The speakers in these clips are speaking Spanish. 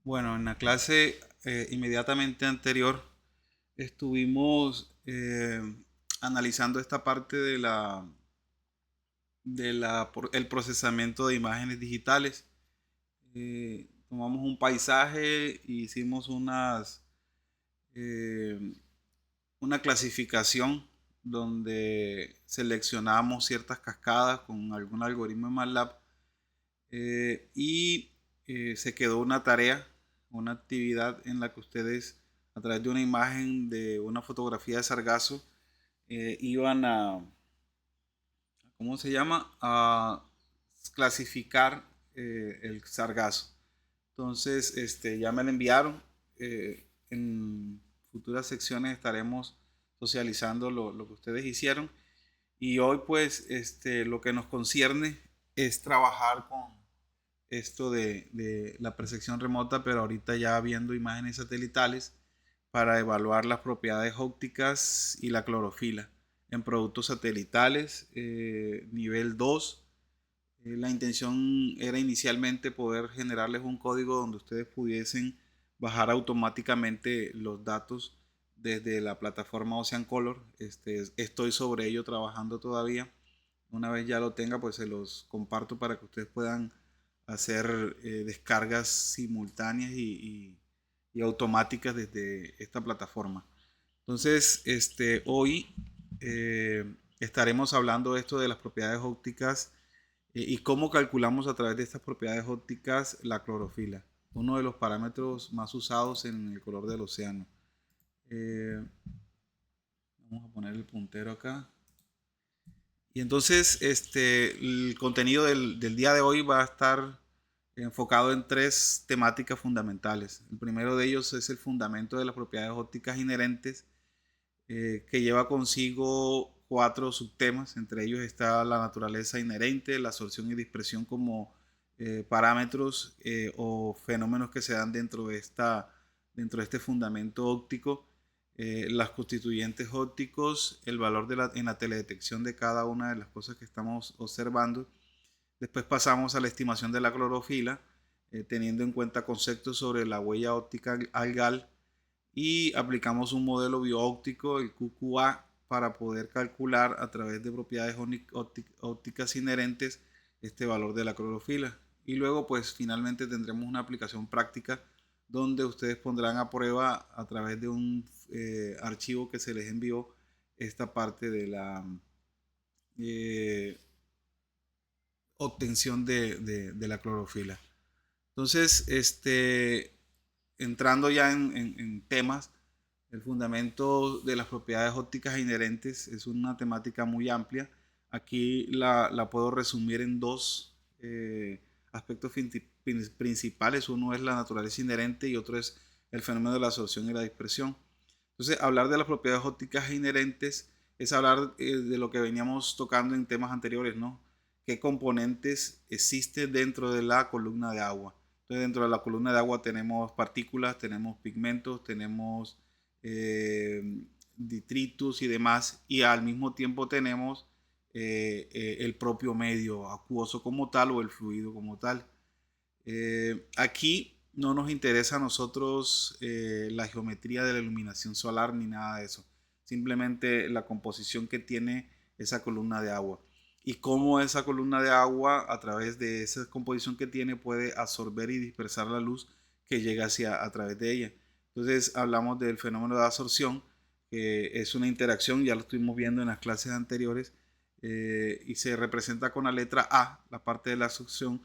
Bueno, en la clase inmediatamente anterior estuvimos analizando esta parte el procesamiento de imágenes digitales. Tomamos un paisaje e hicimos eh, una clasificación donde seleccionamos ciertas cascadas con algún algoritmo de MATLAB y se quedó una tarea, una actividad en la que ustedes a través de una imagen de una fotografía de sargazo iban ¿cómo se llama? A clasificar el sargazo. Entonces, ya me lo enviaron. En futuras secciones estaremos socializando lo que ustedes hicieron. Y hoy, pues, lo que nos concierne es trabajar con esto de la percepción remota, pero ahorita ya viendo imágenes satelitales para evaluar las propiedades ópticas y la clorofila en productos satelitales nivel 2. La intención era inicialmente poder generarles un código donde ustedes pudiesen bajar automáticamente los datos desde la plataforma Ocean Color. Estoy sobre ello trabajando todavía. Una vez ya lo tenga, pues se los comparto para que ustedes puedan hacer descargas simultáneas y automáticas desde esta plataforma. Entonces, hoy estaremos hablando de esto de las propiedades ópticas y cómo calculamos a través de estas propiedades ópticas la clorofila, uno de los parámetros más usados en el color del océano. Eh, Vamos a poner el puntero acá. Y entonces, el contenido del día de hoy va a estar enfocado en tres temáticas fundamentales. El primero de ellos es el fundamento de las propiedades ópticas inherentes, que lleva consigo cuatro subtemas. Entre ellos está la naturaleza inherente, la absorción y dispersión como parámetros o fenómenos que se dan dentro de este fundamento óptico, las constituyentes ópticos, el valor en la teledetección de cada una de las cosas que estamos observando. Después pasamos a la estimación de la clorofila, teniendo en cuenta conceptos sobre la huella óptica algal, y aplicamos un modelo bioóptico, el QQA, para poder calcular a través de propiedades ópticas inherentes este valor de la clorofila. Y luego, pues finalmente tendremos una aplicación práctica donde ustedes pondrán a prueba a través de un archivo que se les envió esta parte de la eh, obtención de la clorofila. Entonces, entrando ya en temas, el fundamento de las propiedades ópticas inherentes es una temática muy amplia. Aquí la puedo resumir en dos aspectos principales. Uno es la naturaleza inherente y otro es el fenómeno de la absorción y la dispersión. Entonces, hablar de las propiedades ópticas inherentes es hablar de lo que veníamos tocando en temas anteriores, ¿no? ¿Qué componentes existen dentro de la columna de agua? Entonces, dentro de la columna de agua tenemos partículas, tenemos pigmentos, tenemos detritus y demás, y al mismo tiempo tenemos el propio medio acuoso como tal o el fluido como tal. Aquí no nos interesa a nosotros la geometría de la iluminación solar ni nada de eso. Simplemente la composición que tiene esa columna de agua y cómo esa columna de agua a través de esa composición que tiene puede absorber y dispersar la luz que llega hacia a través de ella. Entonces hablamos del fenómeno de absorción, que es una interacción, ya lo estuvimos viendo en las clases anteriores, y se representa con la letra A, la parte de la absorción.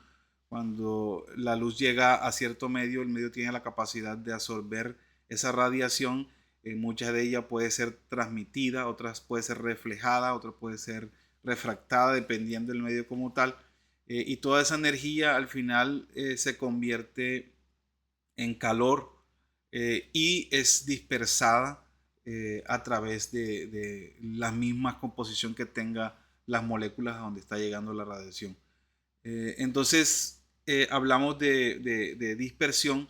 Cuando la luz llega a cierto medio, el medio tiene la capacidad de absorber esa radiación. Muchas de ellas puede ser transmitida, otras puede ser reflejada, otras puede ser refractada, dependiendo del medio como tal. Y toda esa energía al final se convierte en calor y es dispersada a través de la misma composición que tenga las moléculas a donde está llegando la radiación. Entonces, hablamos de dispersión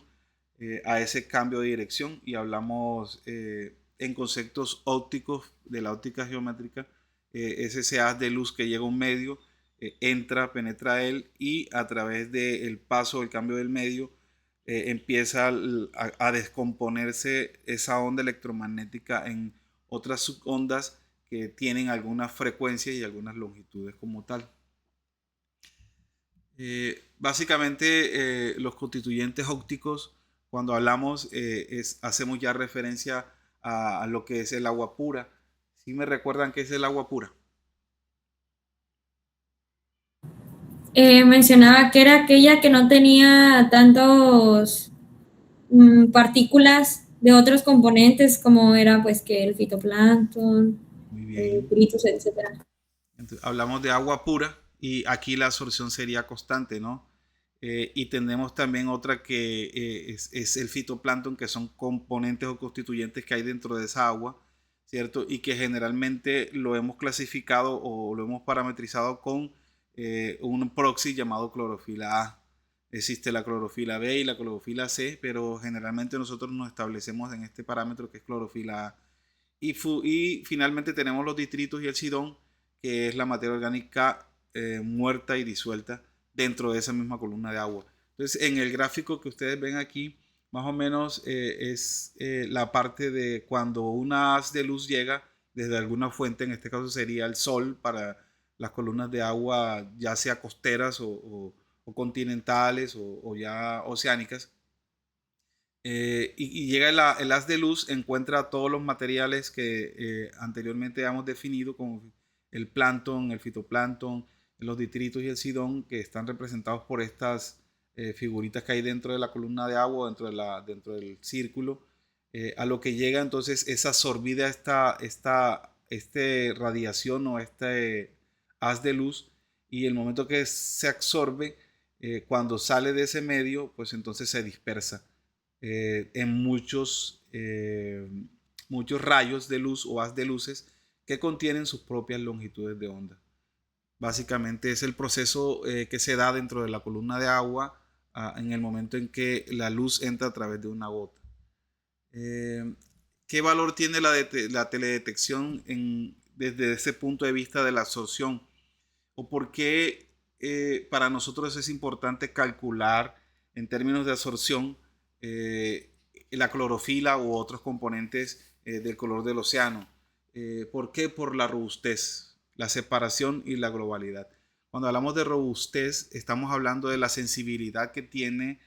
a ese cambio de dirección y hablamos en conceptos ópticos de la óptica geométrica, es ese haz de luz que llega a un medio, entra, penetra él y a través del paso, del cambio del medio, empieza a descomponerse esa onda electromagnética en otras subondas que tienen algunas frecuencias y algunas longitudes como tal. Básicamente, los constituyentes ópticos, cuando hablamos, hacemos ya referencia a lo que es el agua pura. ¿Sí me recuerdan qué es el agua pura? Mencionaba que era aquella que no tenía tantos partículas de otros componentes como era pues que el fitoplancton, Muy bien. detritus, etcétera. Entonces, hablamos de agua pura y aquí la absorción sería constante, ¿no? Y tenemos también otra que es el fitoplancton, que son componentes o constituyentes que hay dentro de esa agua, ¿cierto? Y que generalmente lo hemos clasificado o lo hemos parametrizado con un proxy llamado clorofila A. Existe la clorofila B y la clorofila C, pero generalmente nosotros nos establecemos en este parámetro que es clorofila A. Y finalmente tenemos los distritos y el sidón, que es la materia orgánica muerta y disuelta dentro de esa misma columna de agua. Entonces, en el gráfico que ustedes ven aquí, más o menos es la parte de cuando una haz de luz llega desde alguna fuente, en este caso sería el sol para las columnas de agua, ya sea costeras o continentales o ya oceánicas. Y llega el haz de luz, encuentra todos los materiales que anteriormente hemos definido, como el plancton, el fitoplancton, los detritos y el sidón, que están representados por estas figuritas que hay dentro de la columna de agua, dentro del círculo. A lo que llega entonces es absorbida este radiación o este haz de luz, y el momento que se absorbe, cuando sale de ese medio, pues entonces se dispersa en muchos rayos de luz o haz de luces que contienen sus propias longitudes de onda. Básicamente es el proceso que se da dentro de la columna de agua en el momento en que la luz entra a través de una gota. ¿Qué valor tiene la teledetección desde ese punto de vista de la absorción? ¿O por qué para nosotros es importante calcular en términos de absorción eh, la clorofila u otros componentes del color del océano? ¿Por qué? Por la robustez, la separación y la globalidad. Cuando hablamos de robustez, estamos hablando de la sensibilidad que tiene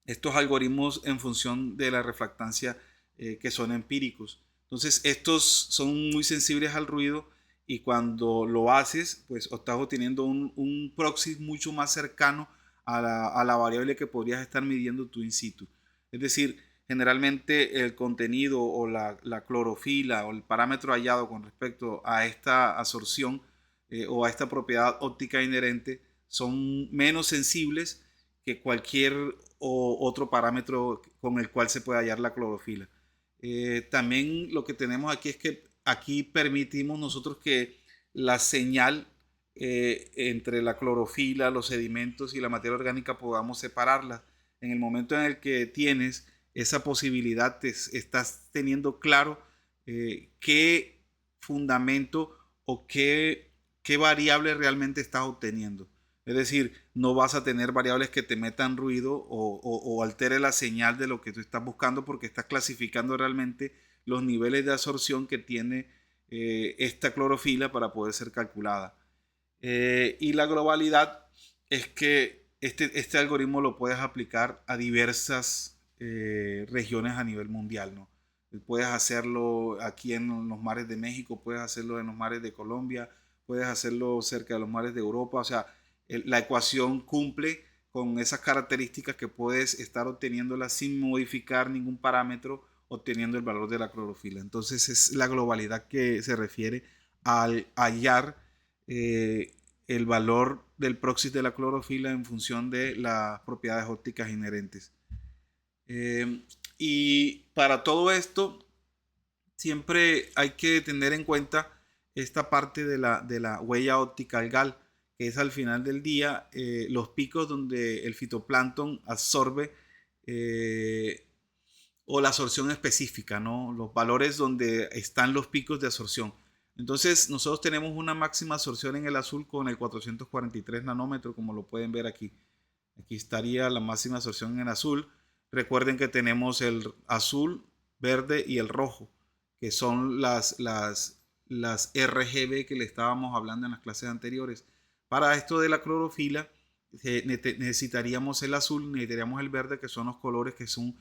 estos algoritmos en función de la refractancia, que son empíricos. Entonces, estos son muy sensibles al ruido, y cuando lo haces, pues estás obteniendo un proxy mucho más cercano a la variable que podrías estar midiendo tú in situ. Es decir, generalmente el contenido o la clorofila o el parámetro hallado con respecto a esta absorción o a esta propiedad óptica inherente son menos sensibles que cualquier otro parámetro con el cual se puede hallar la clorofila. También lo que tenemos aquí es que aquí permitimos nosotros que la señal entre la clorofila, los sedimentos y la materia orgánica podamos separarla. En el momento en el que tienes esa posibilidad, estás teniendo claro qué fundamento o qué variable realmente estás obteniendo. Es decir, no vas a tener variables que te metan ruido o altere la señal de lo que tú estás buscando, porque estás clasificando realmente los niveles de absorción que tiene esta clorofila para poder ser calculada. Y la globalidad es que este algoritmo lo puedes aplicar a diversas regiones a nivel mundial, ¿no? Puedes hacerlo aquí en los mares de México, puedes hacerlo en los mares de Colombia, puedes hacerlo cerca de los mares de Europa. O sea, la ecuación cumple con esas características que puedes estar obteniéndola sin modificar ningún parámetro, obteniendo el valor de la clorofila. Entonces es la globalidad que se refiere al hallar el valor del proxy de la clorofila en función de las propiedades ópticas inherentes. Y para todo esto, siempre hay que tener en cuenta esta parte de la huella óptica algal, que es al final del día los picos donde el fitoplancton absorbe, o la absorción específica, ¿no? Los valores donde están los picos de absorción. Entonces, nosotros tenemos una máxima absorción en el azul con el 443 nanómetros, como lo pueden ver aquí. Aquí estaría la máxima absorción en azul. Recuerden que tenemos el azul, verde y el rojo, que son las RGB que le estábamos hablando en las clases anteriores. Para esto de la clorofila necesitaríamos el azul, necesitaríamos el verde, que son los colores que son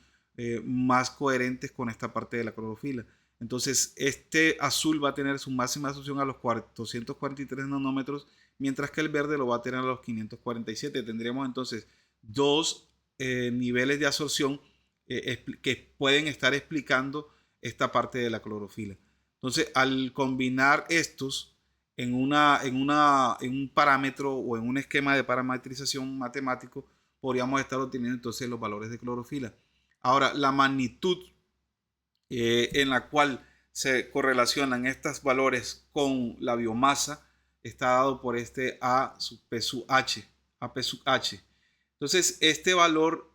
más coherentes con esta parte de la clorofila. Entonces, este azul va a tener su máxima absorción a los 443 nanómetros, mientras que el verde lo va a tener a los 547. Tendríamos entonces dos niveles de absorción que pueden estar explicando esta parte de la clorofila. Entonces, al combinar estos en un parámetro o en un esquema de parametrización matemático, podríamos estar obteniendo entonces los valores de clorofila. Ahora, la magnitud en la cual se correlacionan estos valores con la biomasa está dado por este A sub P sub H, AP sub H. Entonces, este valor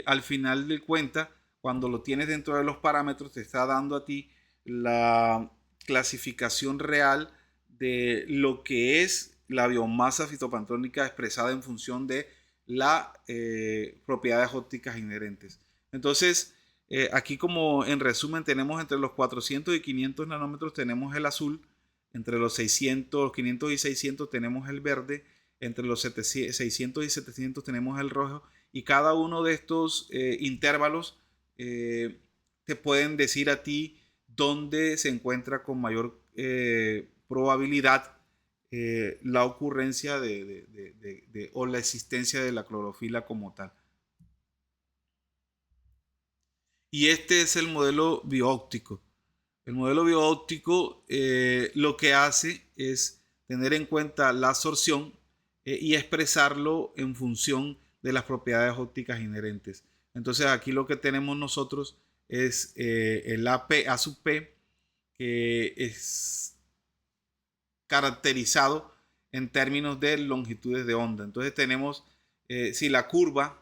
al final de cuenta, cuando lo tienes dentro de los parámetros, te está dando a ti la clasificación real de lo que es la biomasa fitoplanctónica expresada en función de las propiedades ópticas inherentes. Entonces, aquí como en resumen tenemos entre los 400 y 500 nanómetros tenemos el azul, entre los 600, 500 y 600 tenemos el verde, entre los 600 y 700 tenemos el rojo, y cada uno de estos intervalos te pueden decir a ti dónde se encuentra con mayor probabilidad la ocurrencia o la existencia de la clorofila como tal. Y este es el modelo bioóptico. El modelo bioóptico lo que hace es tener en cuenta la absorción y expresarlo en función de las propiedades ópticas inherentes. Entonces aquí lo que tenemos nosotros es el AP A sub P, que es caracterizado en términos de longitudes de onda. Entonces tenemos, si la curva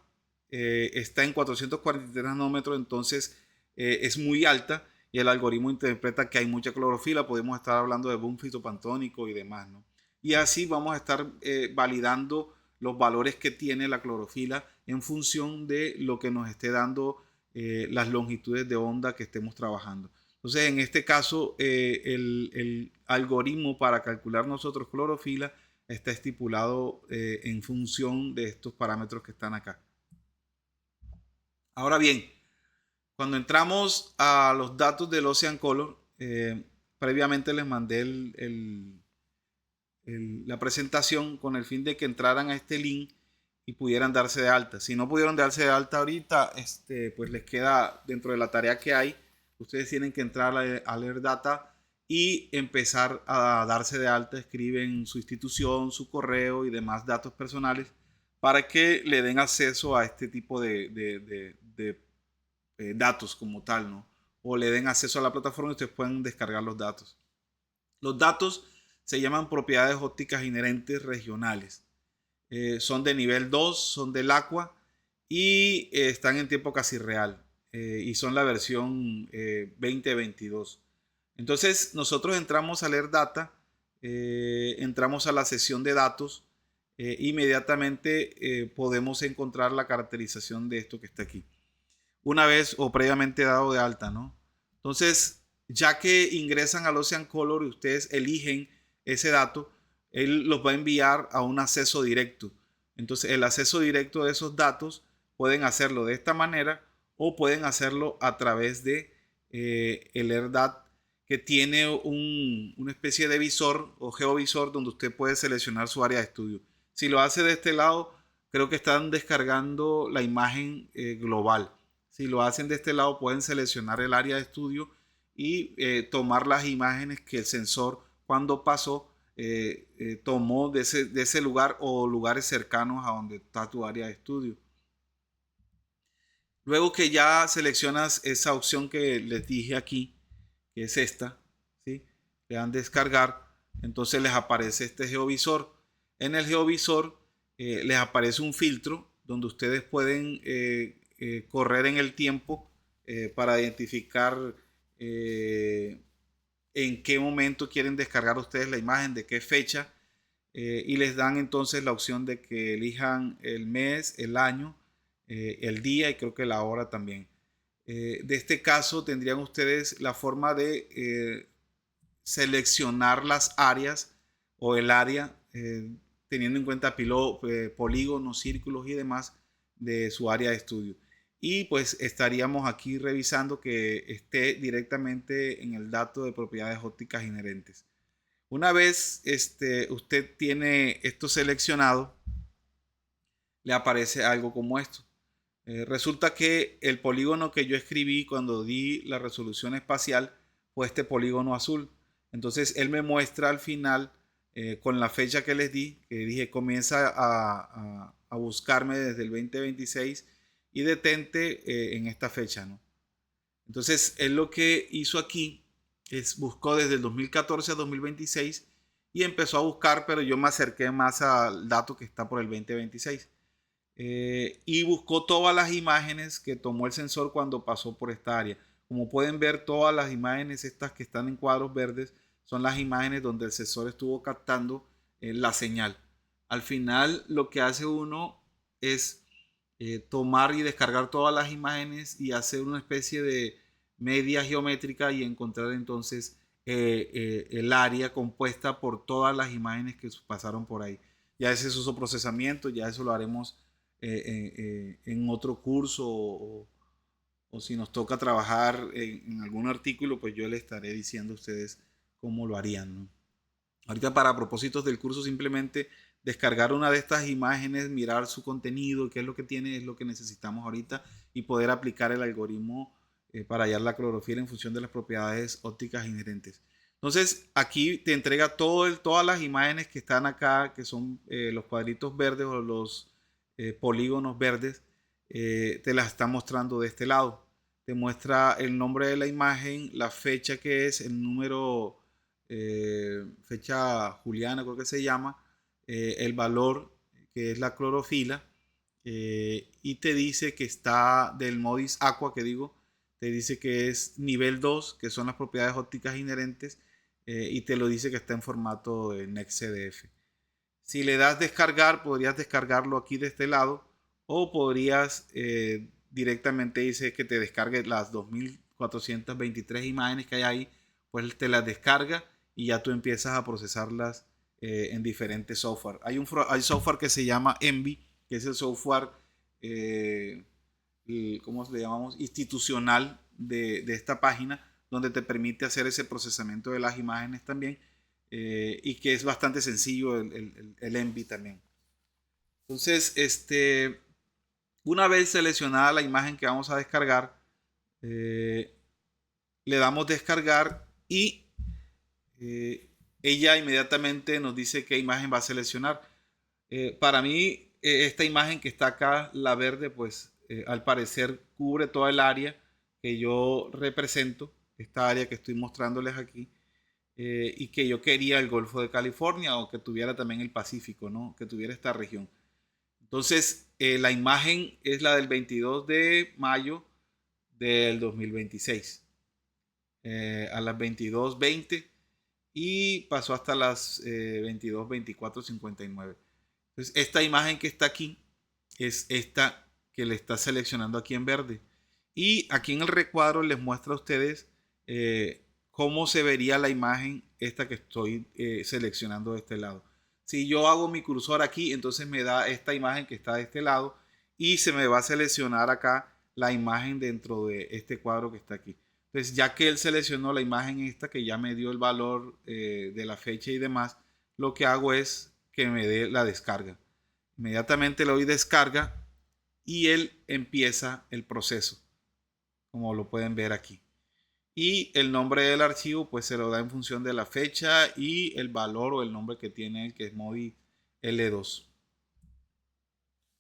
está en 443 nanómetros, entonces es muy alta y el algoritmo interpreta que hay mucha clorofila. Podemos estar hablando de boom fitoplanctónico y demás, ¿no? Y así vamos a estar validando los valores que tiene la clorofila en función de lo que nos esté dando las longitudes de onda que estemos trabajando. Entonces, en este caso, el algoritmo para calcular nosotros clorofila está estipulado en función de estos parámetros que están acá. Ahora bien, cuando entramos a los datos del Ocean Color, previamente les mandé la presentación con el fin de que entraran a este link y pudieran darse de alta. Si no pudieron darse de alta ahorita, pues les queda dentro de la tarea que hay. Ustedes tienen que entrar a leer data y empezar a darse de alta. Escriben su institución, su correo y demás datos personales para que le den acceso a este tipo de datos como tal, ¿no? O le den acceso a la plataforma y ustedes pueden descargar los datos. Los datos se llaman propiedades ópticas inherentes regionales. Son de nivel 2, son del Aqua y están en tiempo casi real y son la versión 2022. Entonces nosotros entramos a leer data, entramos a la sesión de datos, inmediatamente podemos encontrar la caracterización de esto que está aquí, una vez o previamente dado de alta, ¿no? Entonces, ya que ingresan al Ocean Color y ustedes eligen ese dato, él los va a enviar a un acceso directo. Entonces, el acceso directo de esos datos pueden hacerlo de esta manera o pueden hacerlo a través de el AirDat, que tiene una especie de visor o geovisor donde usted puede seleccionar su área de estudio. Si lo hace de este lado, creo que están descargando la imagen global. Si lo hacen de este lado, pueden seleccionar el área de estudio y tomar las imágenes que el sensor, cuando pasó, tomó de ese lugar o lugares cercanos a donde está tu área de estudio. Luego que ya seleccionas esa opción que les dije aquí, que es esta, ¿sí? Le dan descargar, entonces les aparece este geovisor. En el geovisor les aparece un filtro donde ustedes pueden correr en el tiempo para identificar en qué momento quieren descargar ustedes la imagen, de qué fecha. y les dan entonces la opción de que elijan el mes, el año, el día y creo que la hora también. De este caso tendrían ustedes la forma de seleccionar las áreas o el área teniendo en cuenta polígonos, círculos y demás de su área de estudio. Y pues estaríamos aquí revisando que esté directamente en el dato de propiedades ópticas inherentes. Una vez usted tiene esto seleccionado, le aparece algo como esto. Resulta que el polígono que yo escribí cuando di la resolución espacial fue este polígono azul. Entonces él me muestra al final con la fecha que les di, que dije comienza a buscarme desde el 2026 y detente en esta fecha, ¿no? Entonces él lo que hizo aquí es buscó desde el 2014 a 2026 y empezó a buscar, pero yo me acerqué más al dato que está por el 2026. Y buscó todas las imágenes que tomó el sensor cuando pasó por esta área. Como pueden ver, todas las imágenes estas que están en cuadros verdes son las imágenes donde el sensor estuvo captando la señal. Al final lo que hace uno es tomar y descargar todas las imágenes y hacer una especie de media geométrica y encontrar entonces el área compuesta por todas las imágenes que pasaron por ahí. Ya ese es su procesamiento, ya eso lo haremos en otro curso o si nos toca trabajar en algún artículo, pues yo le estaré diciendo a ustedes cómo lo harían, ¿no? Ahorita para propósitos del curso simplemente descargar una de estas imágenes, mirar su contenido, qué es lo que tiene, es lo que necesitamos ahorita y poder aplicar el algoritmo para hallar la clorofila en función de las propiedades ópticas inherentes. Entonces aquí te entrega todas las imágenes que están acá, que son los cuadritos verdes o los polígonos verdes, te las está mostrando de este lado. Te muestra el nombre de la imagen, la fecha que es, el número, fecha juliana creo que se llama, el valor que es la clorofila, y te dice que está del modis aqua, que digo, te dice que es nivel 2, que son las propiedades ópticas inherentes, y te lo dice que está en formato de NextCDF. Si le das descargar, podrías descargarlo aquí de este lado o podrías directamente dice que te descargue las 2423 imágenes que hay ahí, pues te las descarga y ya tú empiezas a procesarlas en diferentes software. Hay software que se llama Envy, que es el software, ¿cómo le llamamos? Institucional de esta página, donde te permite hacer ese procesamiento de las imágenes también. Y que es bastante sencillo el Envy también. Entonces, una vez seleccionada la imagen que vamos a descargar, le damos descargar y ella inmediatamente nos dice qué imagen va a seleccionar. Para mí, esta imagen que está acá, la verde, pues al parecer cubre toda el área que yo represento, esta área que estoy mostrándoles aquí. Y que yo quería el Golfo de California o que tuviera también el Pacífico, ¿no? Que tuviera esta región. Entonces, la imagen es la del 22 de mayo del 2026, a las 22:20 y pasó hasta las 22:24:59. Entonces, esta imagen que está aquí es esta que le está seleccionando aquí en verde. Y aquí en el recuadro les muestra a ustedes cómo se vería la imagen esta que estoy seleccionando de este lado. Si yo hago mi cursor aquí, entonces me da esta imagen que está de este lado y se me va a seleccionar acá la imagen dentro de este cuadro que está aquí. Entonces, ya que él seleccionó la imagen esta que ya me dio el valor de la fecha y demás, lo que hago es que me dé la descarga. Inmediatamente le doy descarga y él empieza el proceso, como lo pueden ver aquí. Y el nombre del archivo pues se lo da en función de la fecha y el valor o el nombre que tiene, que es MODI L2.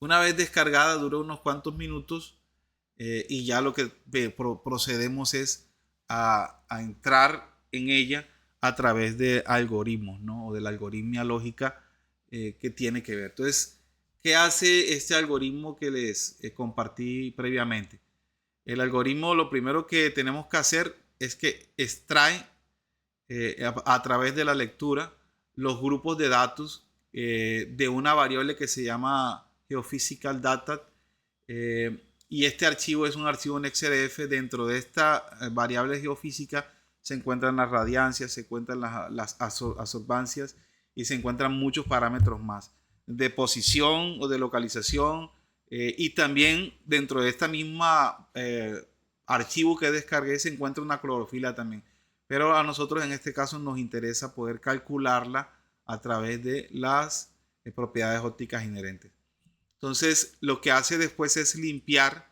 Una vez descargada dura unos cuantos minutos y ya lo que procedemos es a entrar en ella a través de algoritmos, ¿no? O de la algoritmia lógica que tiene que ver. Entonces, ¿qué hace este algoritmo que les compartí previamente? El algoritmo, lo primero que tenemos que hacer es que extrae a través de la lectura los grupos de datos de una variable que se llama Geophysical Data. Y este archivo es un archivo en XDF. Dentro de esta variable geofísica se encuentran las radiancias, se encuentran las absorbancias y se encuentran muchos parámetros más de posición o de localización. Y también dentro de esta misma archivo que descargué se encuentra una clorofila también. Pero a nosotros en este caso nos interesa poder calcularla a través de las propiedades ópticas inherentes. Entonces, lo que hace después es limpiar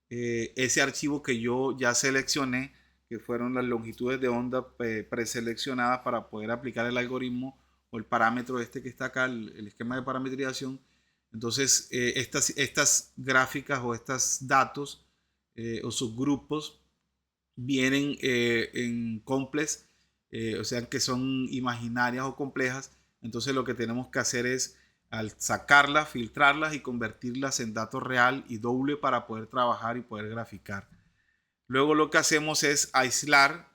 ese archivo que yo ya seleccioné, que fueron las longitudes de onda preseleccionadas para poder aplicar el algoritmo o el parámetro este que está acá, el esquema de parametrización. Entonces, estas gráficas o estos datos o subgrupos vienen en complex, o sea que son imaginarias o complejas. Entonces, lo que tenemos que hacer es al sacarlas, filtrarlas y convertirlas en datos real y doble para poder trabajar y poder graficar. Luego lo que hacemos es aislar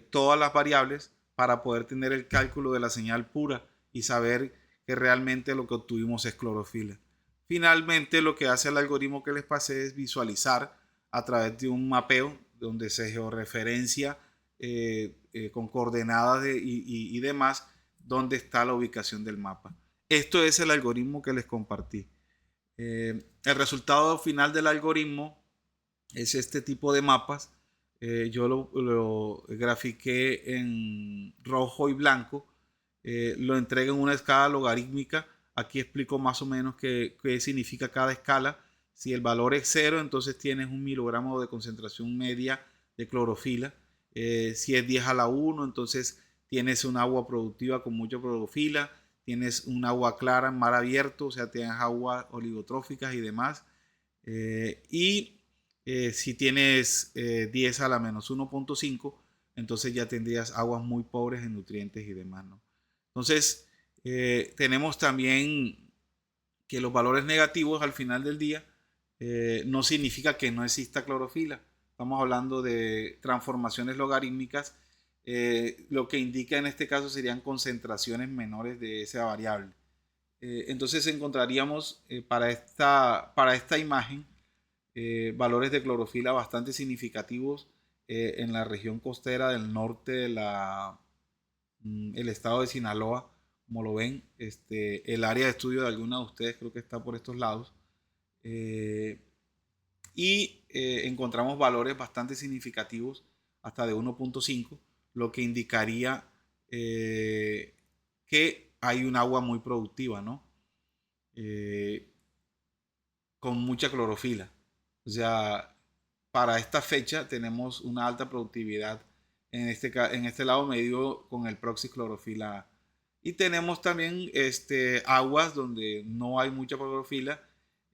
todas las variables para poder tener el cálculo de la señal pura y saber que realmente lo que obtuvimos es clorofila. Finalmente, lo que hace el algoritmo que les pasé es visualizar a través de un mapeo donde se georreferencia con coordenadas y demás dónde está la ubicación del mapa. Esto es el algoritmo que les compartí. El resultado final del algoritmo es este tipo de mapas. Yo lo grafiqué en rojo y blanco. Lo entregué en una escala logarítmica. Aquí explico más o menos qué significa cada escala. Si el valor es 0, entonces tienes 1 miligramo de concentración media de clorofila. Si es 10 a la 1, entonces tienes un agua productiva con mucha clorofila. Tienes un agua clara, mar abierto, o sea, tienes aguas oligotróficas y demás. Si tienes 10 a la menos 1.5, entonces ya tendrías aguas muy pobres en nutrientes y demás, ¿no? Entonces, tenemos también que los valores negativos al final del día no significa que no exista clorofila. Estamos hablando de transformaciones logarítmicas. Lo que indica en este caso serían concentraciones menores de esa variable. Entonces encontraríamos para esta imagen valores de clorofila bastante significativos en la región costera del norte de el estado de Sinaloa. Como lo ven, el área de estudio de algunos de ustedes creo que está por estos lados. Encontramos valores bastante significativos hasta de 1.5, lo que indicaría que hay un agua muy productiva, ¿no? Con mucha clorofila. O sea, para esta fecha tenemos una alta productividad en este lado medio con el proxy clorofila. Y tenemos también aguas donde no hay mucha clorofila.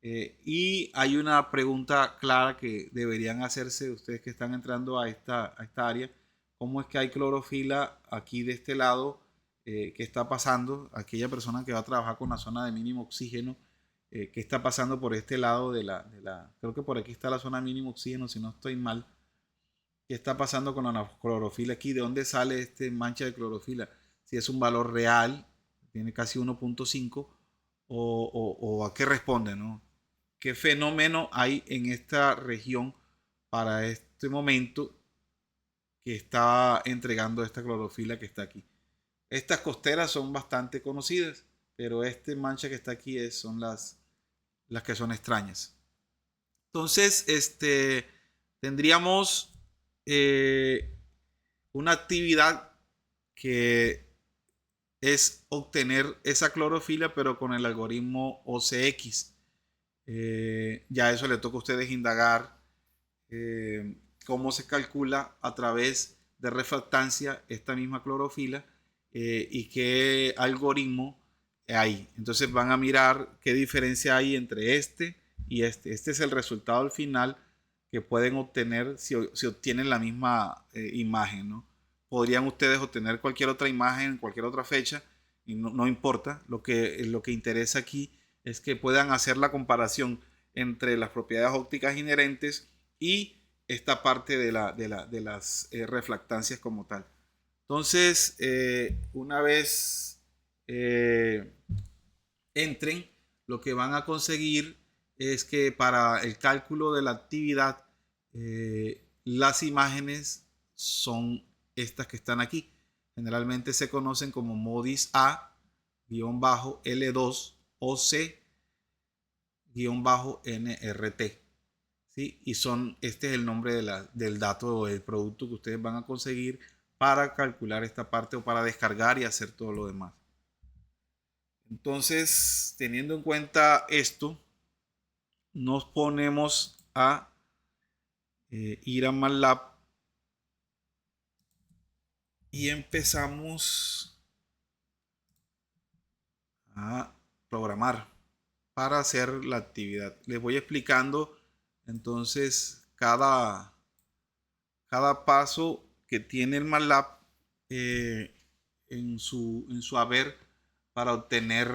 Y hay una pregunta clara que deberían hacerse ustedes que están entrando a esta área. ¿Cómo es que hay clorofila aquí de este lado? ¿Qué está pasando? Aquella persona que va a trabajar con la zona de mínimo oxígeno, ¿qué está pasando por este lado creo que por aquí está la zona mínimo oxígeno, si no estoy mal? ¿Qué está pasando con la clorofila aquí? ¿De dónde sale este mancha de clorofila? Si es un valor real, tiene casi 1.5, o a qué responde, ¿no? ¿Qué fenómeno hay en esta región para este momento que está entregando esta clorofila que está aquí? Estas costeras son bastante conocidas, pero este mancha que está aquí son las que son extrañas. Entonces, tendríamos una actividad que es obtener esa clorofila, pero con el algoritmo OCX. Ya eso le toca a ustedes indagar cómo se calcula a través de refractancia esta misma clorofila y qué algoritmo hay. Entonces van a mirar qué diferencia hay entre este y este. Este es el resultado al final que pueden obtener si obtienen la misma imagen, ¿no? Podrían ustedes obtener cualquier otra imagen en cualquier otra fecha y no importa. Lo que interesa aquí es que puedan hacer la comparación entre las propiedades ópticas inherentes y esta parte de las refractancias como tal. Entonces, una vez eh, entren, lo que van a conseguir es que para el cálculo de la actividad, las imágenes son estas que están aquí. Generalmente se conocen como MODIS A-L2 o C-NRT. ¿Sí? Y este es el nombre del dato o del producto que ustedes van a conseguir para calcular esta parte o para descargar y hacer todo lo demás. Entonces, teniendo en cuenta esto, nos ponemos a ir a MATLAB y empezamos a programar para hacer la actividad. Les voy explicando entonces cada paso que tiene el MATLAB en su haber para obtener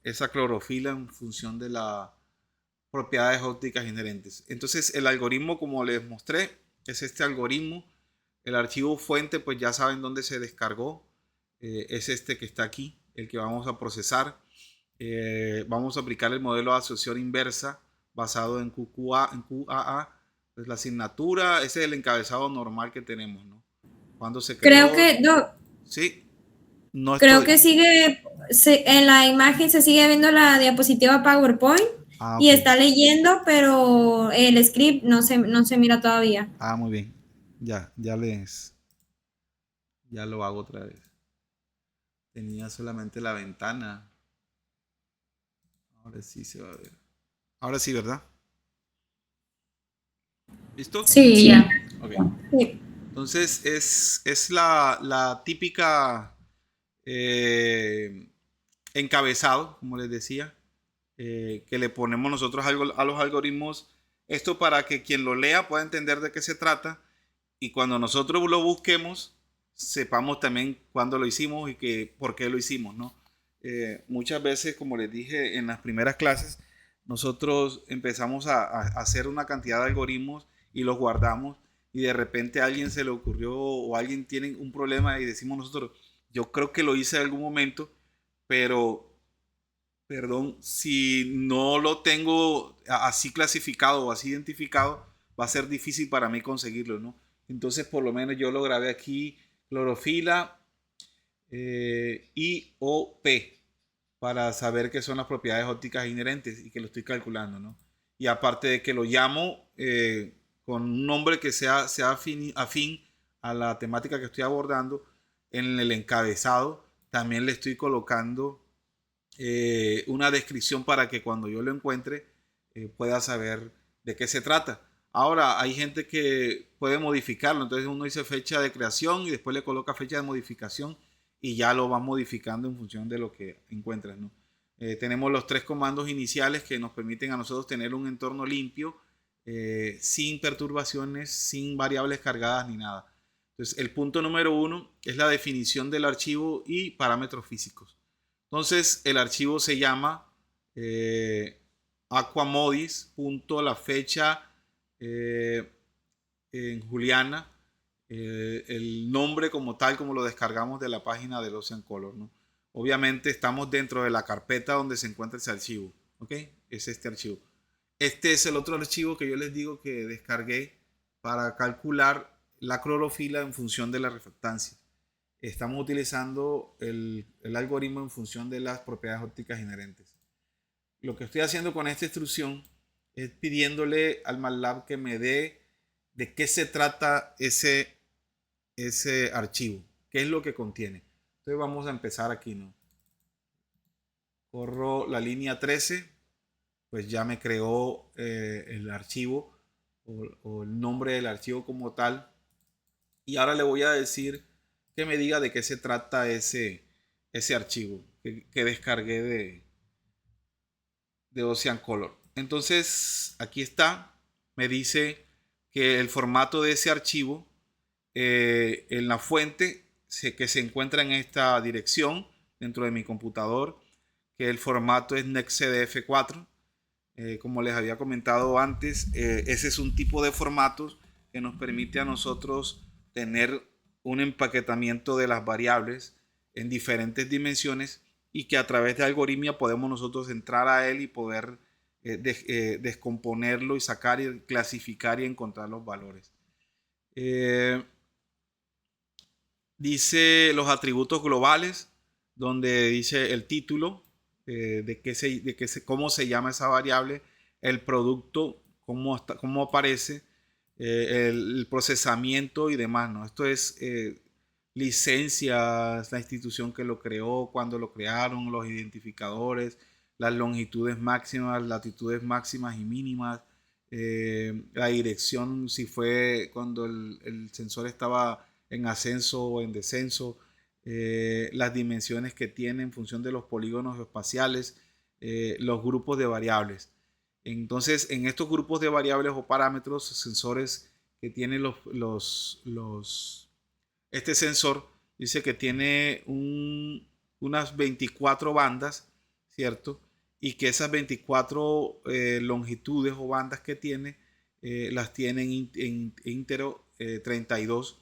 esa clorofila en función de las propiedades ópticas inherentes. Entonces el algoritmo, como les mostré, es este algoritmo. El archivo fuente, pues ya saben dónde se descargó. Es este que está aquí, el que vamos a procesar. Vamos a aplicar el modelo de asociación inversa basado en QAA. Pues la asignatura, ese es el encabezado normal que tenemos, ¿no? Cuando se Creo creó, que, no, sí, no creo estoy. que sigue, en la imagen se sigue viendo la diapositiva PowerPoint Ah, y ok. está leyendo, pero el script no se mira todavía. Ah, muy bien. Ya lo hago otra vez. Tenía solamente la ventana. Ahora sí se va a ver. Ahora sí, ¿verdad? ¿Listo? Sí, ya. Ok. Sí. Entonces es la típica eh, encabezado, como les decía, que le ponemos nosotros a los algoritmos. Esto para que quien lo lea pueda entender de qué se trata y cuando nosotros lo busquemos, sepamos también cuándo lo hicimos y por qué lo hicimos, ¿no? Muchas veces, como les dije en las primeras clases, nosotros empezamos a hacer una cantidad de algoritmos y los guardamos y de repente a alguien se le ocurrió o alguien tiene un problema y decimos nosotros, yo creo que lo hice en algún momento, pero perdón, si no lo tengo así clasificado o así identificado, va a ser difícil para mí conseguirlo, ¿no? Entonces, por lo menos yo lo grabé aquí, clorofila y o P, para saber qué son las propiedades ópticas inherentes y que lo estoy calculando, ¿no? Y aparte de que lo llamo con un nombre que sea afín a la temática que estoy abordando, en el encabezado también le estoy colocando una descripción para que cuando yo lo encuentre pueda saber de qué se trata. Ahora, hay gente que puede modificarlo, entonces uno dice fecha de creación y después le coloca fecha de modificación y ya lo va modificando en función de lo que encuentras, ¿no? Tenemos los tres comandos iniciales que nos permiten a nosotros tener un entorno limpio, sin perturbaciones, sin variables cargadas ni nada. Entonces, el punto número uno es la definición del archivo y parámetros físicos. Entonces, el archivo se llama aquamodis. La fecha en Juliana, el nombre como tal, como lo descargamos de la página del Ocean Color, ¿no? Obviamente estamos dentro de la carpeta donde se encuentra ese archivo, ¿ok? Es este archivo. Este es el otro archivo que yo les digo que descargué para calcular la clorofila en función de la refractancia. Estamos utilizando el algoritmo en función de las propiedades ópticas inherentes. Lo que estoy haciendo con esta instrucción es pidiéndole al MATLAB que me dé de qué se trata ese archivo, qué es lo que contiene. Entonces vamos a empezar aquí, ¿no? Corro la línea 13, pues ya me creó el archivo o el nombre del archivo como tal. Y ahora le voy a decir que me diga de qué se trata ese archivo que descargué de Ocean Color. Entonces, aquí está. Me dice que el formato de ese archivo en la fuente que se encuentra en esta dirección dentro de mi computador, que el formato es NextCDF4. Como les había comentado antes, ese es un tipo de formatos que nos permite a nosotros tener un empaquetamiento de las variables en diferentes dimensiones y que a través de algoritmia podemos nosotros entrar a él y poder descomponerlo y sacar y clasificar y encontrar los valores. Dice los atributos globales, donde dice el título, cómo se llama esa variable, el producto, cómo aparece, el procesamiento y demás, ¿no? Esto es licencias, la institución que lo creó, cuándo lo crearon, los identificadores, las longitudes máximas, latitudes máximas y mínimas, la dirección, si fue cuando el sensor estaba en ascenso o en descenso, las dimensiones que tiene en función de los polígonos espaciales, los grupos de variables. Entonces, en estos grupos de variables o parámetros, sensores que tienen este sensor dice que tiene unas 24 bandas, ¿cierto? Y que esas 24 longitudes o bandas que tiene, las tiene en íntero 32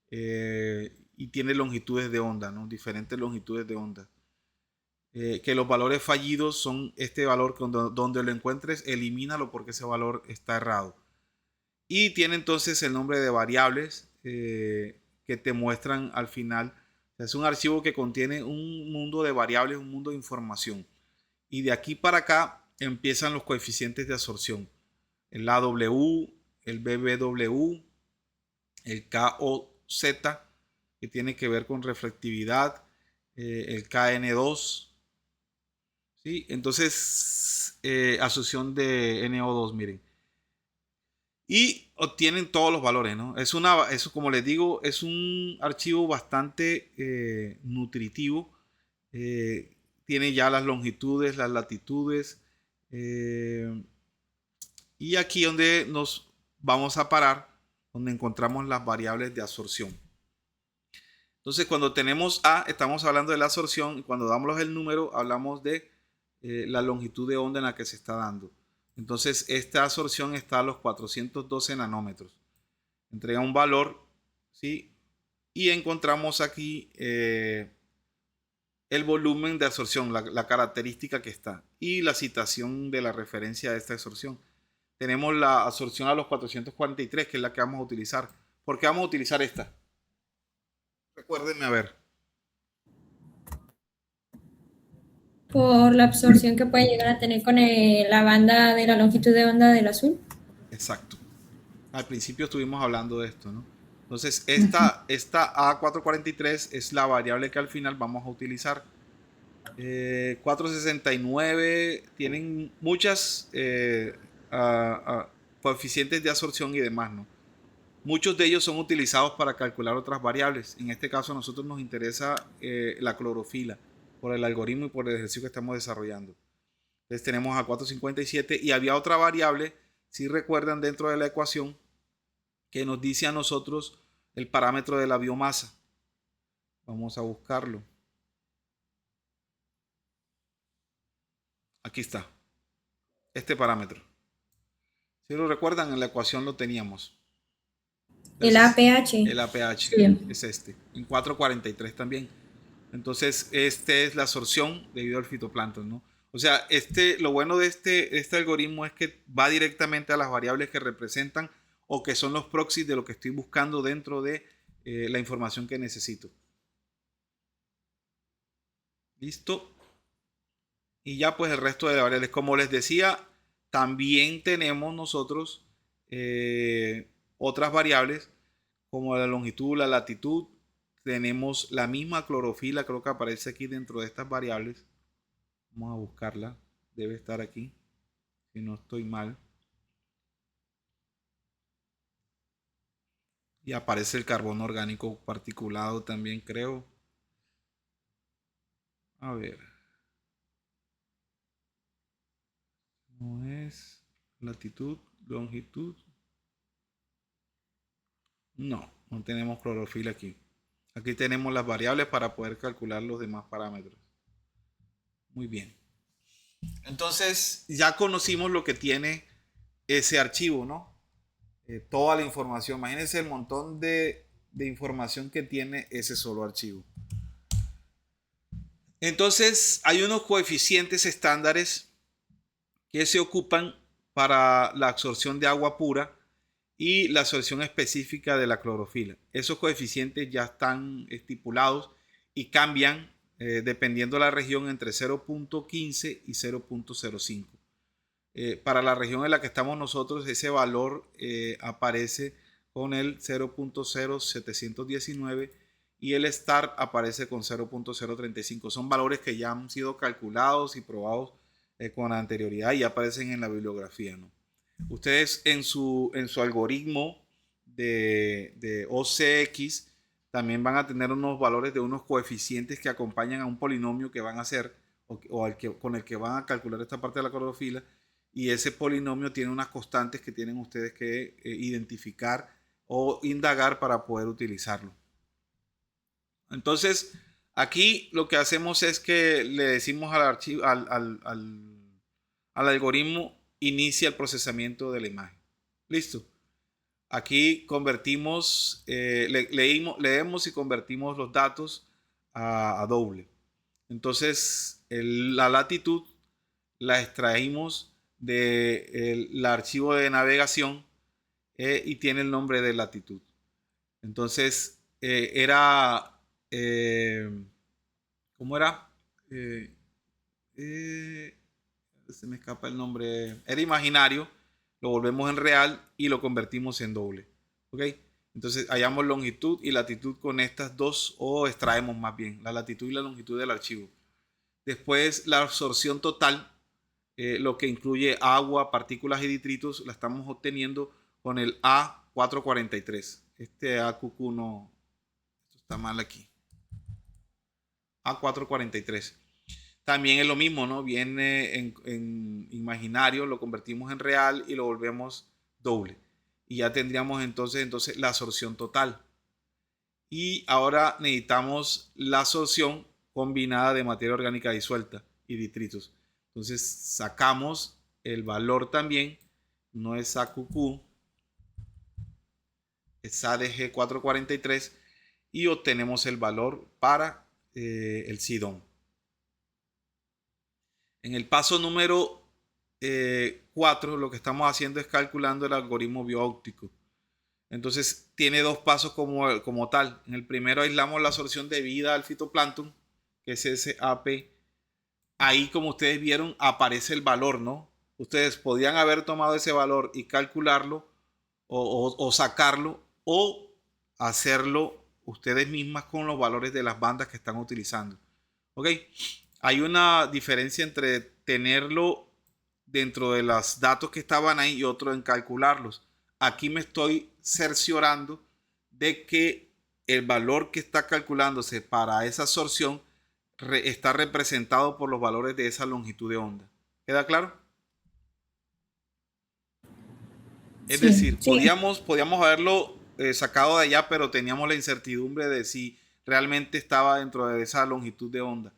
y tiene longitudes de onda, ¿no? Diferentes longitudes de onda. Que los valores fallidos son este valor que donde lo encuentres, elimínalo porque ese valor está errado. Y tiene entonces el nombre de variables que te muestran al final. Es un archivo que contiene un mundo de variables, un mundo de información. Y de aquí para acá empiezan los coeficientes de absorción. El AW, el BBW, el KOZ, que tiene que ver con reflectividad, el KN2, ¿sí? Entonces, absorción de NO2, miren. Y obtienen todos los valores, ¿no? Eso, como les digo, es un archivo bastante nutritivo. Tiene ya las longitudes, las latitudes. Y aquí donde nos vamos a parar, donde encontramos las variables de absorción. Entonces, cuando tenemos A, estamos hablando de la absorción. Y cuando damos el número, hablamos de la longitud de onda en la que se está dando. Entonces, esta absorción está a los 412 nanómetros. Entrega un valor, ¿sí? Y encontramos aquí el volumen de absorción, la característica que está. Y la citación de la referencia de esta absorción. Tenemos la absorción a los 443, que es la que vamos a utilizar. ¿Por qué vamos a utilizar esta? Recuérdenme a ver. Por la absorción que puede llegar a tener con la banda de la longitud de onda del azul. Exacto. Al principio estuvimos hablando de esto, ¿no? Entonces, esta A443 es la variable que al final vamos a utilizar. 469 tienen muchas coeficientes de absorción y demás, ¿no? Muchos de ellos son utilizados para calcular otras variables. En este caso, a nosotros nos interesa la clorofila por el algoritmo y por el ejercicio que estamos desarrollando. Entonces tenemos a 457 y había otra variable, si recuerdan, dentro de la ecuación que nos dice a nosotros el parámetro de la biomasa. Vamos a buscarlo. Aquí está. Este parámetro. Si lo recuerdan, en la ecuación lo teníamos. Entonces, el APH. El APH sí. es este. En 443 también. Entonces, este es la absorción debido al fitoplancton, ¿no? O sea, lo bueno de este algoritmo es que va directamente a las variables que representan o que son los proxies de lo que estoy buscando dentro de la información que necesito. Listo. Y ya pues el resto de variables. Como les decía, también tenemos nosotros otras variables como la longitud, la latitud. Tenemos la misma clorofila, creo que aparece aquí dentro de estas variables. Vamos a buscarla. Debe estar aquí, si no estoy mal. Y aparece el carbono orgánico particulado también, creo. A ver. No es latitud, longitud. No tenemos clorofila aquí. Aquí tenemos las variables para poder calcular los demás parámetros. Muy bien. Entonces ya conocimos lo que tiene ese archivo, ¿no? Toda la información. Imagínense el montón de información que tiene ese solo archivo. Entonces, hay unos coeficientes estándares que se ocupan para la absorción de agua pura y la absorción específica de la clorofila. Esos coeficientes ya están estipulados y cambian dependiendo de la región entre 0.15 y 0.05. Para la región en la que estamos nosotros, ese valor aparece con el 0.0719 y el STAR aparece con 0.035. Son valores que ya han sido calculados y probados con anterioridad y aparecen en la bibliografía, ¿no? Ustedes en su algoritmo de OCX también van a tener unos valores de unos coeficientes que acompañan a un polinomio que van a hacer con el que van a calcular esta parte de la clorofila, y ese polinomio tiene unas constantes que tienen ustedes que identificar o indagar para poder utilizarlo. Entonces, aquí lo que hacemos es que le decimos al archivo, al algoritmo, inicia el procesamiento de la imagen. Listo. Aquí convertimos, leemos y convertimos los datos a doble. Entonces, la latitud la extraímos del archivo de navegación y tiene el nombre de latitud. Entonces, ¿cómo era? Se me escapa el nombre. Era imaginario, lo volvemos en real y lo convertimos en doble. ¿Ok? Entonces hallamos longitud y latitud con estas dos, o extraemos más bien la latitud y la longitud del archivo. Después la absorción total, lo que incluye agua, partículas y detritos, la estamos obteniendo con el A443. Este AQQ no, esto está mal aquí. A443. También es lo mismo, ¿no? Viene en imaginario, lo convertimos en real y lo volvemos doble. Y ya tendríamos entonces la absorción total. Y ahora necesitamos la absorción combinada de materia orgánica disuelta y detritos. Entonces sacamos el valor también, no es AQQ, es ADG 443, y obtenemos el valor para el SIDOM. En el paso número 4, lo que estamos haciendo es calculando el algoritmo bioóptico. Entonces tiene dos pasos como tal. En el primero aislamos la absorción de vida al fitoplancton, que es ese AP. Ahí, como ustedes vieron, aparece el valor, ¿no? Ustedes podían haber tomado ese valor y calcularlo o sacarlo, o hacerlo ustedes mismas con los valores de las bandas que están utilizando. ¿Ok? Hay una diferencia entre tenerlo dentro de los datos que estaban ahí y otro en calcularlos. Aquí me estoy cerciorando de que el valor que está calculándose para esa absorción está representado por los valores de esa longitud de onda. ¿Queda claro? Es Sí, decir, sí. podíamos haberlo sacado de allá, pero teníamos la incertidumbre de si realmente estaba dentro de esa longitud de onda.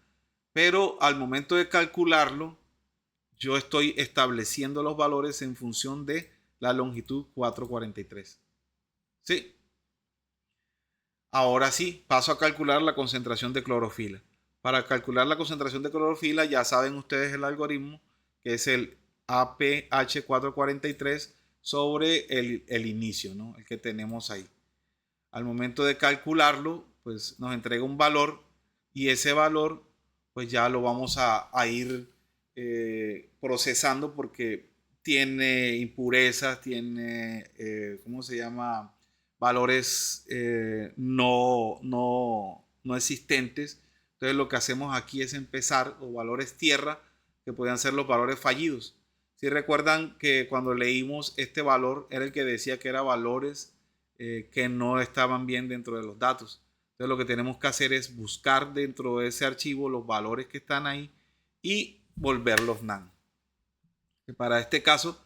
Pero al momento de calcularlo, yo estoy estableciendo los valores en función de la longitud 443. ¿Sí? Ahora sí, paso a calcular la concentración de clorofila. Para calcular la concentración de clorofila, ya saben ustedes el algoritmo, que es el APH443 sobre el inicio, ¿no? El que tenemos ahí. Al momento de calcularlo, pues nos entrega un valor, y ese valor pues ya lo vamos a ir procesando, porque tiene impurezas, tiene, ¿cómo se llama? Valores no existentes. Entonces lo que hacemos aquí es empezar, o valores tierra, que podrían ser los valores fallidos. Si recuerdan que cuando leímos este valor era el que decía que eran valores que no estaban bien dentro de los datos. Entonces lo que tenemos que hacer es buscar dentro de ese archivo los valores que están ahí y volverlos NaN. Para este caso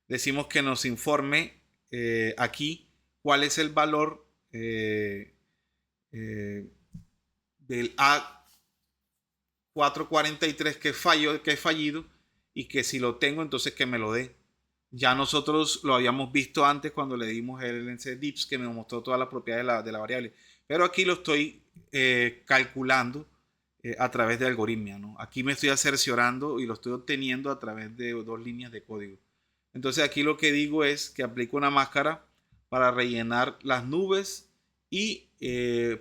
decimos que nos informe aquí cuál es el valor del A443 que es fallido, y que si lo tengo, entonces que me lo dé. Ya nosotros lo habíamos visto antes cuando le dimos el LNC-DIPS, que me mostró todas las propiedades de la variable. Pero aquí lo estoy calculando a través de algoritmia, ¿no? Aquí me estoy cerciorando y lo estoy obteniendo a través de dos líneas de código. Entonces aquí lo que digo es que aplico una máscara para rellenar las nubes y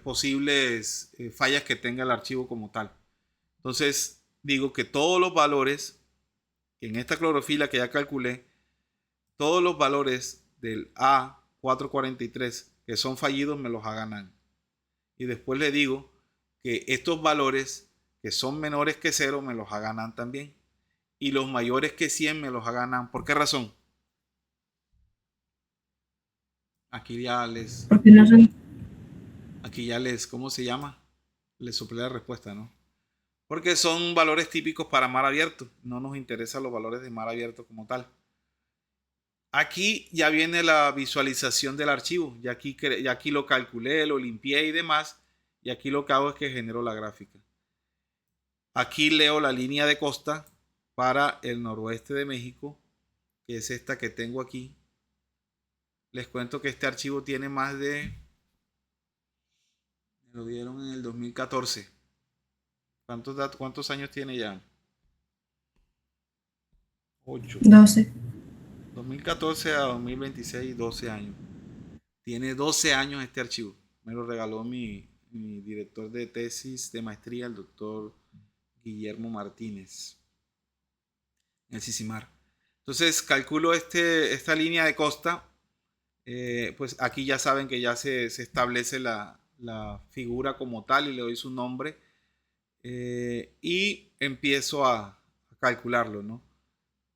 posibles fallas que tenga el archivo como tal. Entonces digo que todos los valores en esta clorofila que ya calculé, todos los valores del A443 que son fallidos me los hagan. Y después le digo que estos valores que son menores que 0 me los hagan también. Y los mayores que 100 me los hagan. ¿Por qué razón? Aquí ya les, Porque no son. aquí ya les, ¿cómo se llama? Les soplé la respuesta, ¿no? Porque son valores típicos para mar abierto. No nos interesan los valores de mar abierto como tal. Aquí ya viene la visualización del archivo. Ya aquí lo calculé, lo limpié y demás. Y aquí lo que hago es que genero la gráfica. Aquí leo la línea de costa para el noroeste de México, que es esta que tengo aquí. Les cuento que este archivo tiene más de... Me lo dieron en el 2014. ¿Cuántos años tiene ya? 8. 12. 2014 a 2026, 12 años. Tiene 12 años este archivo. Me lo regaló mi director de tesis de maestría, el doctor Guillermo Martínez, en el CICIMAR. Entonces calculo esta línea de costa. Pues aquí ya saben que ya se establece la figura como tal y le doy su nombre. Y empiezo a calcularlo, ¿no?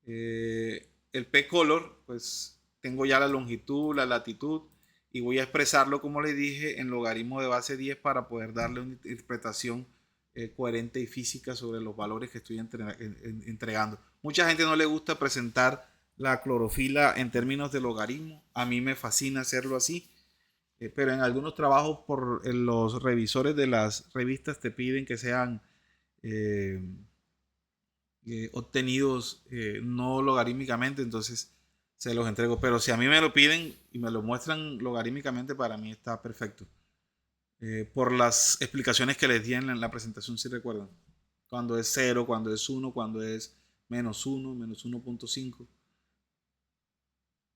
El P-color, pues tengo ya la longitud, la latitud y voy a expresarlo, como le dije, en logaritmo de base 10 para poder darle una interpretación coherente y física sobre los valores que estoy entregando. Mucha gente no le gusta presentar la clorofila en términos de logaritmo. A mí me fascina hacerlo así. Pero en algunos trabajos los revisores de las revistas te piden que sean eh, obtenidos no logarítmicamente, entonces se los entrego. Pero si a mí me lo piden y me lo muestran logarítmicamente, para mí está perfecto. Por las explicaciones que les di en la presentación, si recuerdan. Cuando es 0, cuando es 1, cuando es -1, -1.5.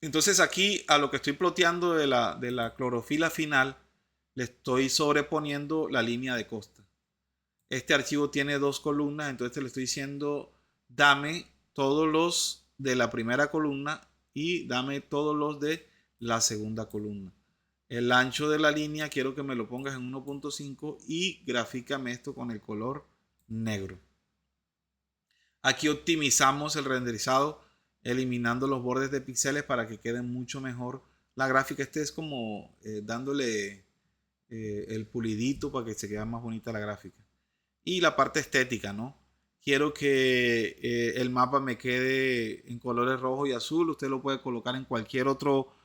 Entonces aquí a lo que estoy ploteando de la clorofila final, le estoy sobreponiendo la línea de costa. Este archivo tiene dos columnas, entonces le estoy diciendo, dame todos los de la primera columna y dame todos los de la segunda columna. El ancho de la línea quiero que me lo pongas en 1.5 y grafícame esto con el color negro. Aquí optimizamos el renderizado eliminando los bordes de píxeles para que quede mucho mejor la gráfica. Este es como dándole el pulidito para que se quede más bonita la gráfica. Y la parte estética, ¿no? Quiero que el mapa me quede en colores rojo y azul. Usted lo puede colocar en cualquier otro,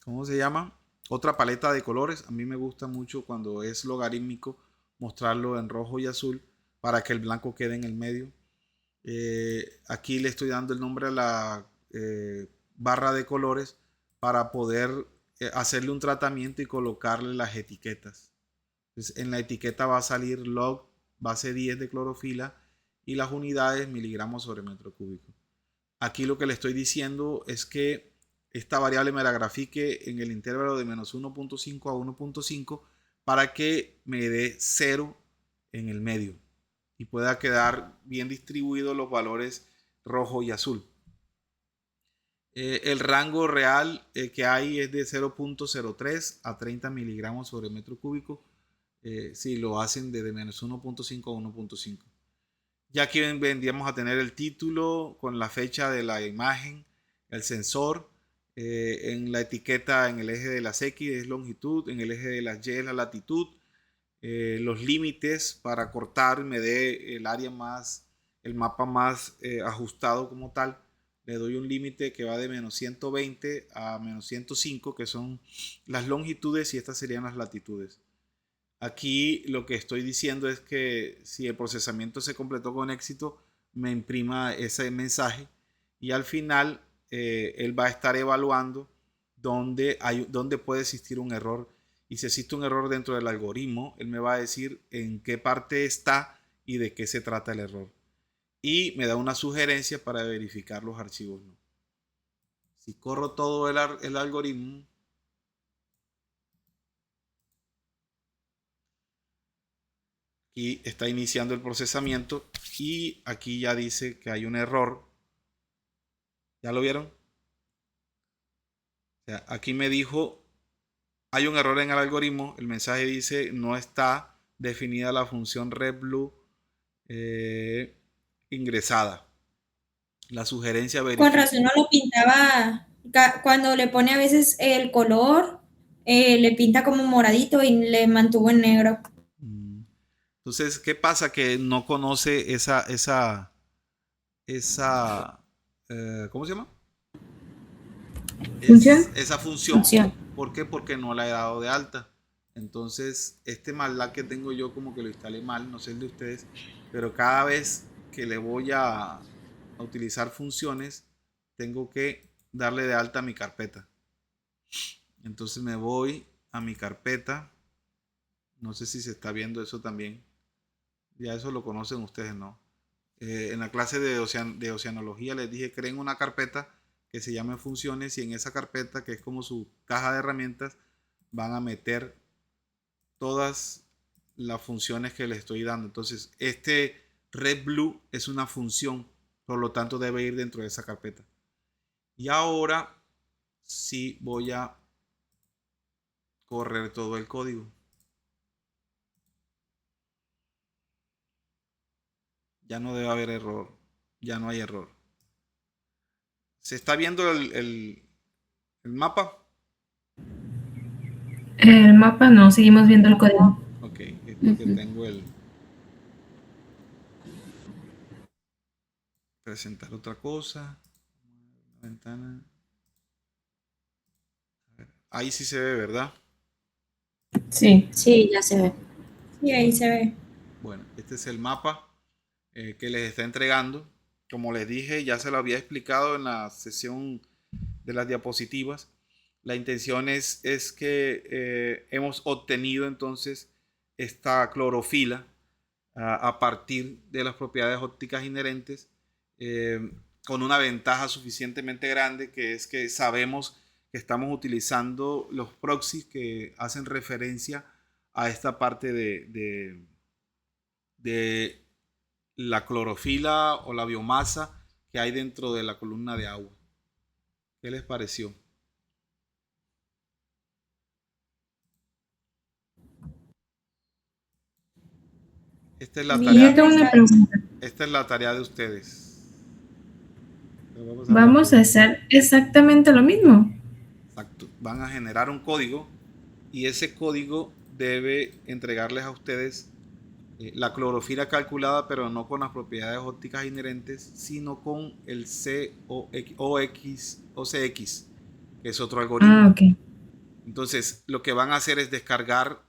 ¿cómo se llama? Otra paleta de colores. A mí me gusta mucho cuando es logarítmico mostrarlo en rojo y azul para que el blanco quede en el medio. Aquí le estoy dando el nombre a la barra de colores para poder hacerle un tratamiento y colocarle las etiquetas. Entonces, en la etiqueta va a salir log base 10 de clorofila y las unidades miligramos sobre metro cúbico. Aquí lo que le estoy diciendo es que esta variable me la grafique en el intervalo de -1.5 a 1.5 para que me dé 0 en el medio y pueda quedar bien distribuidos los valores rojo y azul. El rango real que hay es de 0.03 a 30 miligramos sobre metro cúbico. Si lo hacen desde -1.5 a 1.5. Ya aquí vendríamos a tener el título con la fecha de la imagen, el sensor, en la etiqueta en el eje de las X es longitud, en el eje de las Y es la latitud, los límites para cortar me dé el área más, el mapa más ajustado como tal. Le doy un límite que va de -120 a -105, que son las longitudes, y estas serían las latitudes. Aquí lo que estoy diciendo es que si el procesamiento se completó con éxito, me imprima ese mensaje y al final él va a estar evaluando dónde puede existir un error y si existe un error dentro del algoritmo, él me va a decir en qué parte está y de qué se trata el error. Y me da una sugerencia para verificar los archivos. ¿No? Si corro todo el algoritmo, aquí está iniciando el procesamiento y aquí ya dice que hay un error. ¿Ya lo vieron? O sea, aquí me dijo, hay un error en el algoritmo. El mensaje dice, no está definida la función RedBlue ingresada. La sugerencia Con verifica. razón no lo pintaba, cuando le pone a veces el color, le pinta como moradito y le mantuvo en negro. Entonces, ¿qué pasa? Que no conoce esa, ¿cómo se llama? ¿Función? Esa función. Función. ¿Por qué? Porque no la he dado de alta. Entonces, este MATLAB que tengo yo como que lo instalé mal, no sé el de ustedes, pero cada vez que le voy a utilizar funciones, tengo que darle de alta a mi carpeta. Entonces me voy a mi carpeta. No sé si se está viendo eso también. Ya eso lo conocen ustedes, ¿no? En la clase de oceanología les dije, creen una carpeta que se llame funciones y en esa carpeta, que es como su caja de herramientas, van a meter todas las funciones que les estoy dando. Entonces, este RedBlue es una función, por lo tanto debe ir dentro de esa carpeta. Y ahora sí voy a correr todo el código. Ya no debe haber error. Ya no hay error. ¿Se está viendo el mapa? El mapa no, seguimos viendo el código. Ok, es porque tengo el presentar otra cosa. Ventana. Ahí sí se ve, ¿verdad? Sí. Sí, ya se ve. Sí, ahí se ve. Bueno, este es el mapa que les está entregando. Como les dije, ya se lo había explicado en la sesión de las diapositivas. La intención es que hemos obtenido entonces esta clorofila a partir de las propiedades ópticas inherentes con una ventaja suficientemente grande, que es que sabemos que estamos utilizando los proxies que hacen referencia a esta parte de la clorofila o la biomasa que hay dentro de la columna de agua. ¿Qué les pareció? Esta es la tarea, Yo Bien, tengo una está. pregunta. esta es la tarea de ustedes. Vamos a ¿Vamos a partir. hacer exactamente lo mismo? Exacto. Van a generar un código y ese código debe entregarles a ustedes la clorofila calculada, pero no con las propiedades ópticas inherentes, sino con el CX, que es otro Ah, algoritmo. ok. Entonces, lo que van a hacer es descargar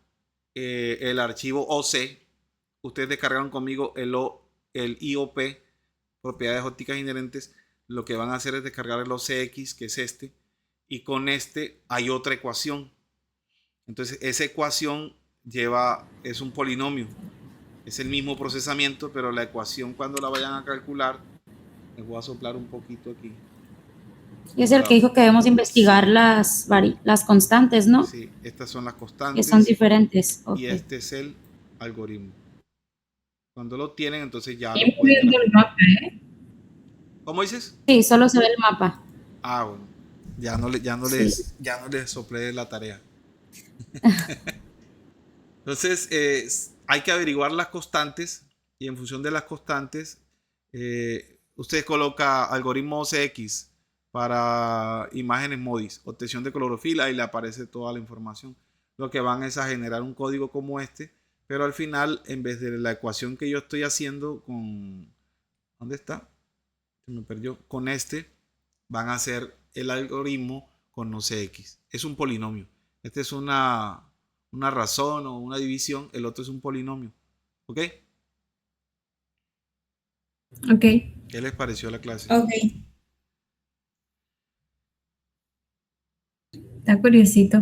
el archivo OC. Ustedes descargaron conmigo el IOP, propiedades ópticas inherentes. Lo que van a hacer es descargar el OCX, que es este, y con este hay otra ecuación. Entonces, esa ecuación es un polinomio. Es el mismo procesamiento, pero la ecuación cuando la vayan a calcular, les voy a soplar un poquito aquí. Y es el que dijo que debemos investigar Sí, las constantes, ¿no? sí, estas son las Que son constantes diferentes. y Ok. este es el algoritmo. Cuando lo tienen, entonces ya lo Estoy pueden viendo el calcular. mapa, ¿eh? ¿Cómo dices? Sí, solo se ve el mapa. Ah, bueno. Sí. Ya no les soplé la tarea. Entonces, hay que averiguar las constantes y en función de las constantes, usted coloca algoritmo OCX para imágenes MODIS, obtención de clorofila y le aparece toda la información. Lo que van es a generar un código como este, pero al final, en vez de la ecuación que yo estoy haciendo con... ¿Dónde está? Se me perdió. Con este, van a hacer el algoritmo con no sé X. Es un polinomio. Este es una razón o una división, el otro es un polinomio. ¿Ok? Ok. ¿Qué les pareció la clase? Ok. Está curiosito.